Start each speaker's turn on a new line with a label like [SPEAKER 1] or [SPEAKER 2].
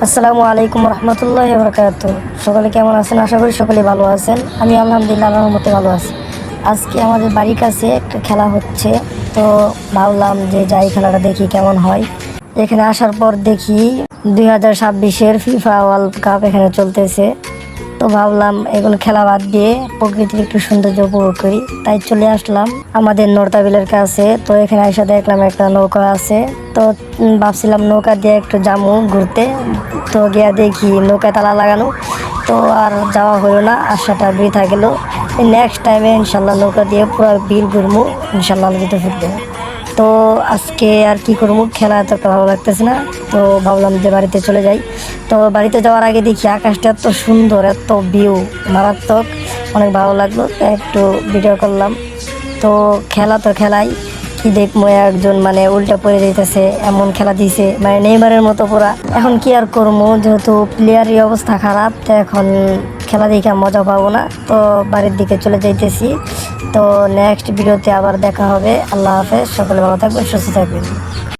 [SPEAKER 1] আসসালামু আলাইকুম রহমতুল্লাহি ওয়া বারাকাতুহু। সকলে কেমন আছেন? আশা করি সকলে ভালো আছেন। আমি আলহামদুলিল্লাহ আল্লাহর রহমতে ভালো আছি। আজকে আমাদের বাড়ির কাছে একটা খেলা হচ্ছে, তো ভাবলাম যে যাই খেলাটা দেখি কেমন হয়। এখানে আসার পর দেখি 2026-এর ফিফা ওয়ার্ল্ড কাপ এখানে চলতেছে। তো ভাবলাম এগুলো খেলা বাদ দিয়ে প্রকৃতির একটু সৌন্দর্য উপভোগ করি, তাই চলে আসলাম আমাদের নর্তাবিলের কাছে। তো এখানে এসে দেখলাম একটা নৌকা আছে। তো ভাবছিলাম নৌকা দিয়ে একটু যাবো ঘুরতে। তো গিয়া দেখি নৌকায় তালা লাগানো, তো আর যাওয়া হলো না, আশাটা বৃথা গেল। নেক্সট টাইমে ইনশাল্লাহ নৌকা দিয়ে পুরো বিল ঘুরবো, ইনশাল্লাহ যেতে ফিরতে। তো আজকে আর কি করবো, খেলা এত একটা ভালো লাগতেছে না, তো ভাবলাম যে বাড়িতে চলে যাই। তো বাড়িতে যাওয়ার আগে দেখি আকাশটা এত সুন্দর, এত ভিউ মারাত্মক, অনেক ভালো লাগলো, তো একটু ভিডিও করলাম। তো খেলা তো খেলাই, কি দেখবো একজন মানে উল্টা পড়ে যেতেছে এমন খেলা দিছে, মানে নেইমারের মতো পুরা। এখন কি আর করবো, যেহেতু প্লেয়ারের অবস্থা খারাপ, তো এখন খেলা দেখে মজা পাবো না, তো বাড়ির দিকে চলে যাইতেছি। তো নেক্সট ভিডিওতে আবার দেখা হবে। আল্লাহ হাফেজ, সকলে ভালো থাকবেন, সুস্থ থাকবেন।